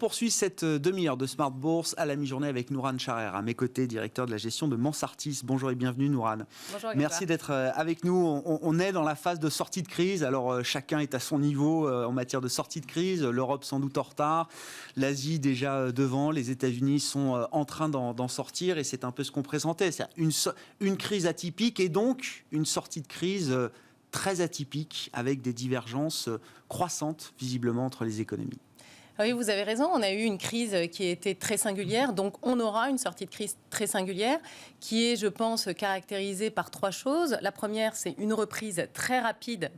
poursuit cette demi-heure de Smart Bourse à la mi-journée avec Nourane Charer, à mes côtés, directeur de la gestion de Mansartis. Bonjour et bienvenue Nourane. Bonjour. Merci d'être avec nous. On est dans la phase de sortie de crise. Alors chacun est à son niveau en matière de sortie de crise. L'Europe sans doute en retard, l'Asie déjà devant, les États-Unis sont en train d'en sortir et c'est un peu ce qu'on présentait. C'est une crise atypique et donc une sortie de crise très atypique avec des divergences croissantes visiblement entre les économies. Oui, vous avez raison, on a eu une crise qui a été très singulière, donc on aura une sortie de crise très singulière qui est, je pense, caractérisée par trois choses. La première, c'est une reprise très rapide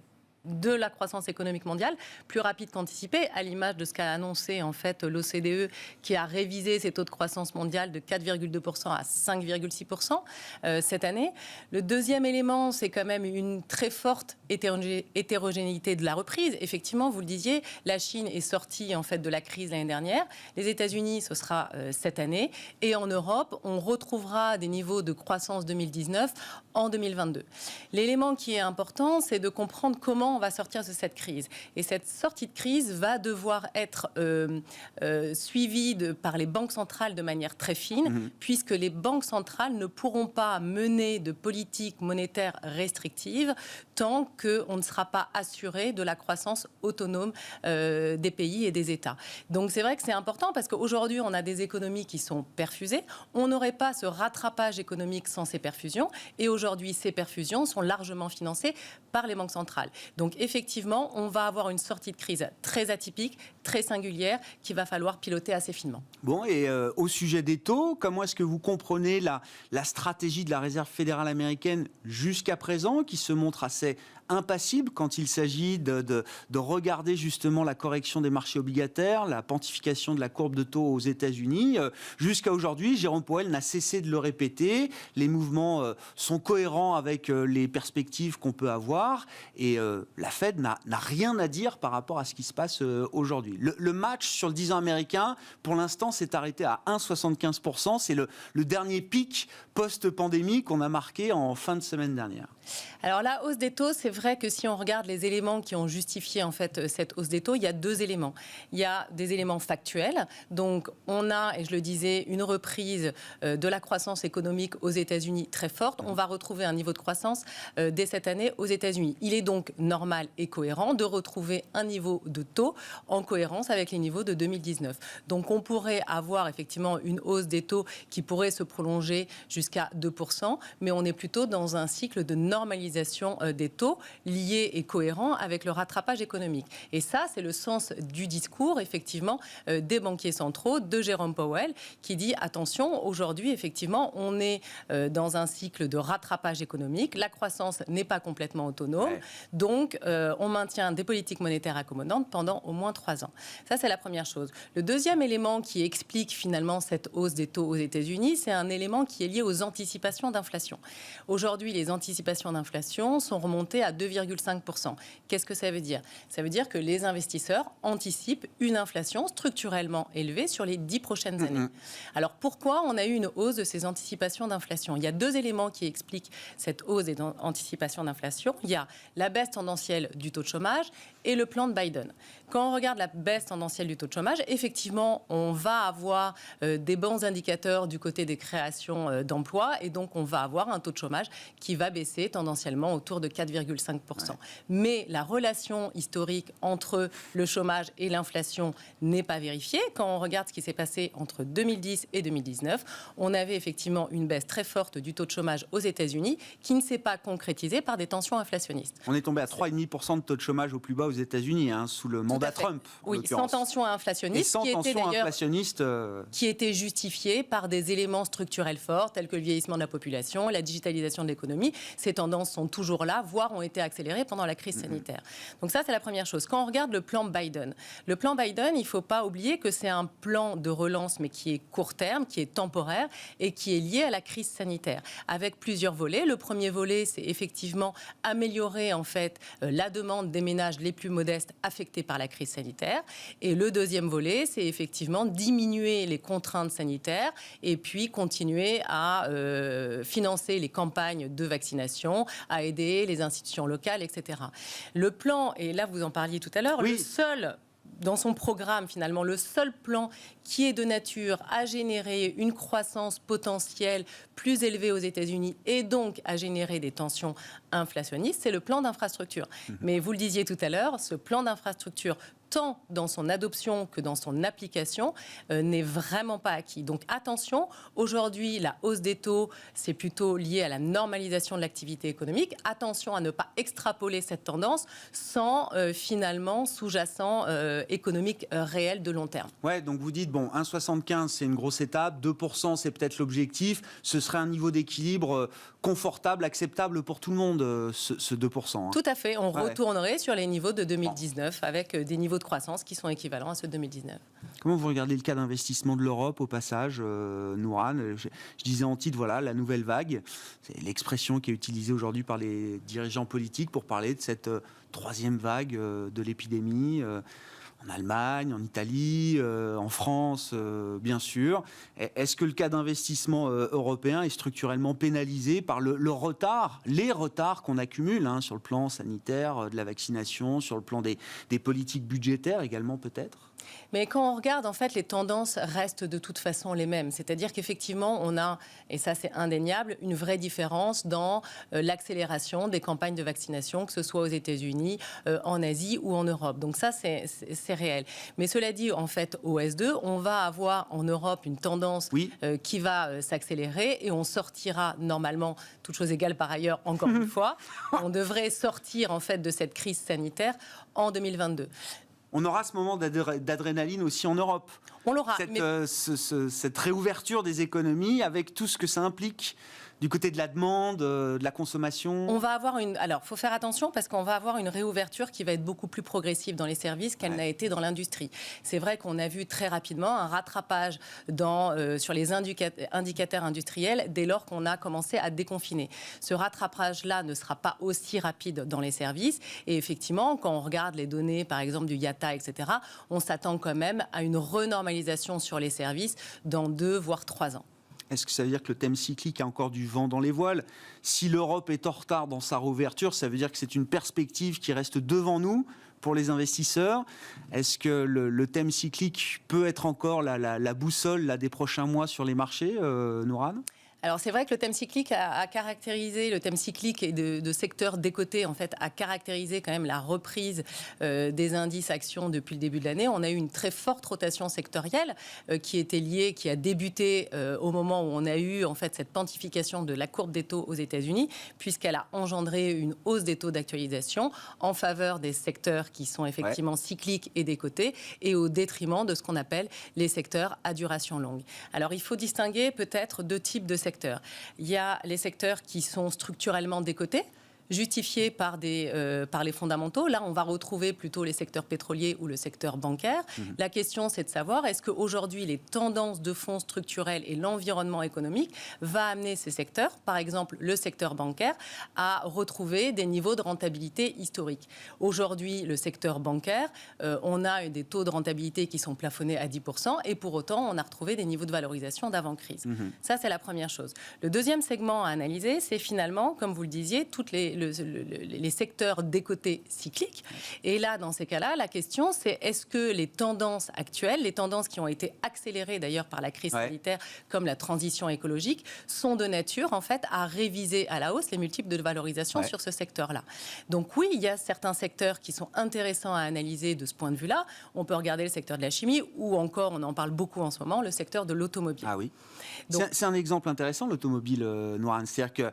de la croissance économique mondiale, plus rapide qu'anticipé, à l'image de ce qu'a annoncé en fait l'OCDE, qui a révisé ses taux de croissance mondiale de 4,2% à 5,6% cette année. Le deuxième élément, c'est quand même une très forte hétérogénéité de la reprise. Effectivement, vous le disiez, la Chine est sortie en fait de la crise l'année dernière. Les États-Unis, ce sera cette année. Et en Europe, on retrouvera des niveaux de croissance 2019 en 2022. L'élément qui est important, c'est de comprendre comment on va sortir de cette crise. Et cette sortie de crise va devoir être suivie par les banques centrales de manière très fine, puisque les banques centrales ne pourront pas mener de politique monétaire restrictive tant qu'on ne sera pas assuré de la croissance autonome des pays et des États. Donc c'est vrai que c'est important parce qu'aujourd'hui, on a des économies qui sont perfusées. On n'aurait pas ce rattrapage économique sans ces perfusions. Et aujourd'hui, ces perfusions sont largement financées par les banques centrales. Donc effectivement, on va avoir une sortie de crise très atypique, très singulière, qu'il va falloir piloter assez finement. Bon, et au sujet des taux, comment est-ce que vous comprenez la stratégie de la Réserve fédérale américaine jusqu'à présent, qui se montre assez impassible quand il s'agit de regarder justement la correction des marchés obligataires, la pontification de la courbe de taux aux États-Unis. Jusqu'à aujourd'hui, Jérôme Powell n'a cessé de le répéter. Les mouvements sont cohérents avec les perspectives qu'on peut avoir et la Fed n'a rien à dire par rapport à ce qui se passe aujourd'hui. Le match sur le 10 ans américain, pour l'instant, s'est arrêté à 1,75%. C'est le dernier pic post-pandémie qu'on a marqué en fin de semaine dernière. Alors la hausse des taux, c'est vrai que si on regarde les éléments qui ont justifié en fait cette hausse des taux, il y a deux éléments. Il y a des éléments factuels. Donc on a, et je le disais, une reprise de la croissance économique aux États-Unis très forte. On va retrouver un niveau de croissance dès cette année aux États-Unis. Il est donc normal et cohérent de retrouver un niveau de taux en cohérence avec les niveaux de 2019. Donc on pourrait avoir effectivement une hausse des taux qui pourrait se prolonger jusqu'à 2%, mais on est plutôt dans un cycle de normalisation des taux liés et cohérents avec le rattrapage économique. Et ça, c'est le sens du discours, effectivement, des banquiers centraux, de Jérôme Powell, qui dit, attention, aujourd'hui, effectivement, on est dans un cycle de rattrapage économique, la croissance n'est pas complètement autonome, donc on maintient des politiques monétaires accommodantes pendant au moins 3 ans. Ça, c'est la première chose. Le deuxième élément qui explique finalement cette hausse des taux aux États-Unis, c'est un élément qui est lié aux anticipations d'inflation. Aujourd'hui, les anticipations d'inflation sont remontées à 2,5%. Qu'est-ce que ça veut dire ? Ça veut dire que les investisseurs anticipent une inflation structurellement élevée sur les 10 prochaines années. Alors pourquoi on a eu une hausse de ces anticipations d'inflation ? Il y a deux éléments qui expliquent cette hausse des anticipations d'inflation. Il y a la baisse tendancielle du taux de chômage et le plan de Biden. Quand on regarde la baisse tendancielle du taux de chômage, effectivement, on va avoir des bons indicateurs du côté des créations d'emplois et donc on va avoir un taux de chômage qui va baisser tendanciellement autour de 4,5%. Mais la relation historique entre le chômage et l'inflation n'est pas vérifiée. Quand on regarde ce qui s'est passé entre 2010 et 2019, on avait effectivement une baisse très forte du taux de chômage aux États-Unis qui ne s'est pas concrétisée par des tensions inflationnistes. On est tombé à 3,5% de taux de chômage au plus bas aux États-Unis, sous le mandat Trump. Oui, sans tension inflationniste. Et sans tension inflationniste. Qui était justifiée par des éléments structurels forts, tels que le vieillissement de la population, la digitalisation de l'économie. Ces tendances sont toujours là, voire ont été accélérées pendant la crise sanitaire. Donc ça, c'est la première chose. Quand on regarde le plan Biden, il ne faut pas oublier que c'est un plan de relance, mais qui est court terme, qui est temporaire et qui est lié à la crise sanitaire, avec plusieurs volets. Le premier volet, c'est effectivement améliorer en fait la demande des ménages les plus modestes affectés par la crise sanitaire. Et le deuxième volet, c'est effectivement diminuer les contraintes sanitaires et puis continuer à financer les campagnes de vaccination, à aider les institutions locales, etc. Le plan, et là vous en parliez tout à l'heure, le seul dans son programme, finalement, le seul plan qui est de nature à générer une croissance potentielle plus élevée aux États-Unis et donc à générer des tensions inflationnistes, c'est le plan d'infrastructure. Mais vous le disiez tout à l'heure, ce plan d'infrastructure, tant dans son adoption que dans son application, n'est vraiment pas acquis. Donc attention, aujourd'hui, la hausse des taux, c'est plutôt lié à la normalisation de l'activité économique. Attention à ne pas extrapoler cette tendance sans finalement sous-jacent économique réel de long terme. Ouais, donc vous dites, 1,75 c'est une grosse étape, 2% c'est peut-être l'objectif, ce serait un niveau d'équilibre confortable, acceptable pour tout le monde, ce 2%. Hein. Tout à fait, on retournerait sur les niveaux de 2019 avec des niveaux de croissance qui sont équivalents à ceux de 2019. Comment vous regardez le cas d'investissement de l'Europe au passage, Nourane? Je disais en titre, voilà, la nouvelle vague, c'est l'expression qui est utilisée aujourd'hui par les dirigeants politiques pour parler de cette troisième vague de l'épidémie. En Allemagne, en Italie, en France, bien sûr. Est-ce que le cas d'investissement européen est structurellement pénalisé par les retards qu'on accumule sur le plan sanitaire, de la vaccination, sur le plan des politiques budgétaires également peut-être ? Mais quand on regarde, en fait, les tendances restent de toute façon les mêmes. C'est-à-dire qu'effectivement, on a, et ça c'est indéniable, une vraie différence dans l'accélération des campagnes de vaccination, que ce soit aux États-Unis, en Asie ou en Europe. Donc ça, c'est réel. Mais cela dit, en fait, au S2, on va avoir en Europe une tendance qui va s'accélérer et on sortira normalement, toutes choses égales par ailleurs, encore une fois, on devrait sortir en fait de cette crise sanitaire en 2022. On aura ce moment d'adrénaline aussi en Europe. On l'aura. Cette réouverture des économies avec tout ce que ça implique du côté de la demande, de la consommation. On va avoir alors, faut faire attention parce qu'on va avoir une réouverture qui va être beaucoup plus progressive dans les services qu'elle n'a été dans l'industrie. C'est vrai qu'on a vu très rapidement un rattrapage sur les indicateurs industriels dès lors qu'on a commencé à déconfiner. Ce rattrapage-là ne sera pas aussi rapide dans les services. Et effectivement, quand on regarde les données, par exemple, du IATA, etc., on s'attend quand même à une renormalisation sur les services dans 2 voire 3 ans. Est-ce que ça veut dire que le thème cyclique a encore du vent dans les voiles? Si l'Europe est en retard dans sa réouverture, ça veut dire que c'est une perspective qui reste devant nous pour les investisseurs. Est-ce que le thème cyclique peut être encore la boussole des prochains mois sur les marchés, Nourane ? Alors c'est vrai que le thème cyclique a caractérisé, le thème cyclique et de secteurs décotés en fait, a caractérisé quand même la reprise des indices actions depuis le début de l'année. On a eu une très forte rotation sectorielle qui a débuté au moment où on a eu en fait cette pontification de la courbe des taux aux États-Unis, puisqu'elle a engendré une hausse des taux d'actualisation en faveur des secteurs qui sont effectivement cycliques et décotés et au détriment de ce qu'on appelle les secteurs à duration longue. Alors il faut distinguer peut-être 2 types de secteurs. Il y a les secteurs qui sont structurellement décotés, justifiés par les fondamentaux. Là, on va retrouver plutôt les secteurs pétroliers ou le secteur bancaire. La question, c'est de savoir, est-ce qu'aujourd'hui, les tendances de fonds structurels et l'environnement économique va amener ces secteurs, par exemple le secteur bancaire, à retrouver des niveaux de rentabilité historiques. Aujourd'hui, le secteur bancaire, on a des taux de rentabilité qui sont plafonnés à 10% et pour autant, on a retrouvé des niveaux de valorisation d'avant-crise. Ça, c'est la première chose. Le deuxième segment à analyser, c'est finalement, comme vous le disiez, toutes les secteurs décotés cycliques. Et là, dans ces cas-là, la question, c'est est-ce que les tendances actuelles, les tendances qui ont été accélérées d'ailleurs par la crise sanitaire, comme la transition écologique, sont de nature, en fait, à réviser à la hausse les multiples de valorisation sur ce secteur-là. Donc oui, il y a certains secteurs qui sont intéressants à analyser de ce point de vue-là. On peut regarder le secteur de la chimie ou encore, on en parle beaucoup en ce moment, le secteur de l'automobile. Ah oui. Donc, c'est un exemple intéressant, l'automobile, Nourane. C'est-à-dire que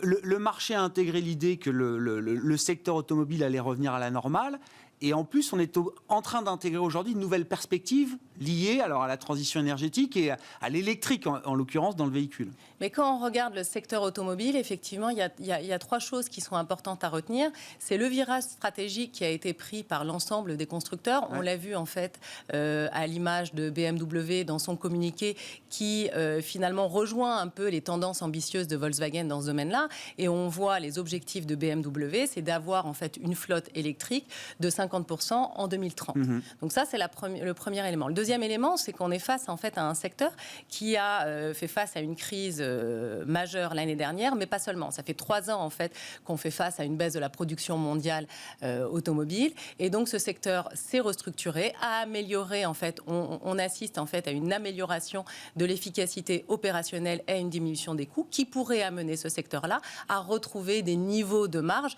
le marché a intégré l'idée que le secteur automobile allait revenir à la normale. Et en plus, on est en train d'intégrer aujourd'hui une nouvelle perspective liée alors à la transition énergétique et à l'électrique, en l'occurrence, dans le véhicule. Mais quand on regarde le secteur automobile, effectivement, il y a 3 choses qui sont importantes à retenir. C'est le virage stratégique qui a été pris par l'ensemble des constructeurs. On l'a vu, en fait, à l'image de BMW dans son communiqué qui, finalement, rejoint un peu les tendances ambitieuses de Volkswagen dans ce domaine-là. Et on voit les objectifs de BMW, c'est d'avoir, en fait, une flotte électrique de 50% en 2030. Donc ça, c'est le premier élément. Le deuxième élément, c'est qu'on est face en fait à un secteur qui a fait face à une crise majeure l'année dernière, mais pas seulement. Ça fait 3 ans en fait qu'on fait face à une baisse de la production mondiale automobile, et donc ce secteur s'est restructuré, a amélioré en fait. On assiste en fait à une amélioration de l'efficacité opérationnelle et à une diminution des coûts qui pourrait amener ce secteur-là à retrouver des niveaux de marge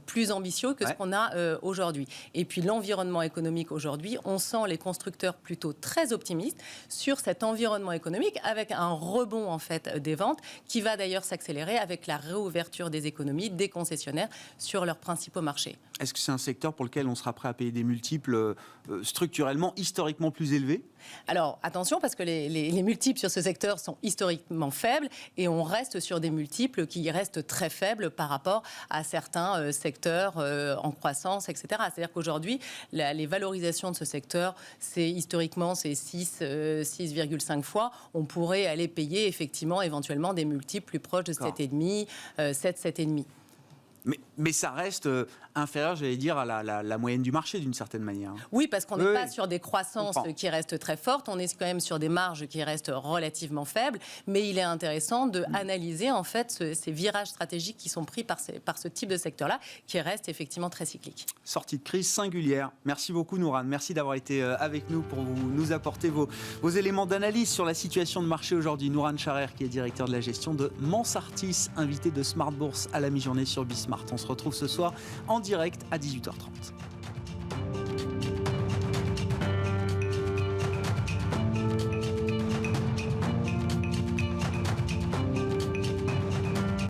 plus ambitieux que ce qu'on a aujourd'hui. Et puis l'environnement économique aujourd'hui, on sent les constructeurs plutôt très optimistes sur cet environnement économique, avec un rebond en fait des ventes qui va d'ailleurs s'accélérer avec la réouverture des économies, des concessionnaires sur leurs principaux marchés. Est-ce que c'est un secteur pour lequel on sera prêt à payer des multiples structurellement, historiquement plus élevés ? Alors attention, parce que les multiples sur ce secteur sont historiquement faibles et on reste sur des multiples qui restent très faibles par rapport à certains secteurs en croissance, etc. C'est-à-dire qu'aujourd'hui, les valorisations de ce secteur, historiquement, c'est 6,5 fois. On pourrait aller payer effectivement éventuellement des multiples plus proches de 7,5, 7,5. Mais ça reste inférieur, j'allais dire, à la moyenne du marché, d'une certaine manière. Oui, parce qu'on n'est pas sur des croissances qui restent très fortes, on est quand même sur des marges qui restent relativement faibles, mais il est intéressant d'analyser en fait ces virages stratégiques qui sont pris par ce type de secteur-là, qui reste effectivement très cyclique. Sortie de crise singulière. Merci beaucoup Nourane, merci d'avoir été avec nous pour nous apporter vos éléments d'analyse sur la situation de marché aujourd'hui. Nourane Charer, qui est directeur de la gestion de Mansartis, invité de Smart Bourse à la mi-journée sur Bismart. On se retrouve ce soir en direct à 18h30.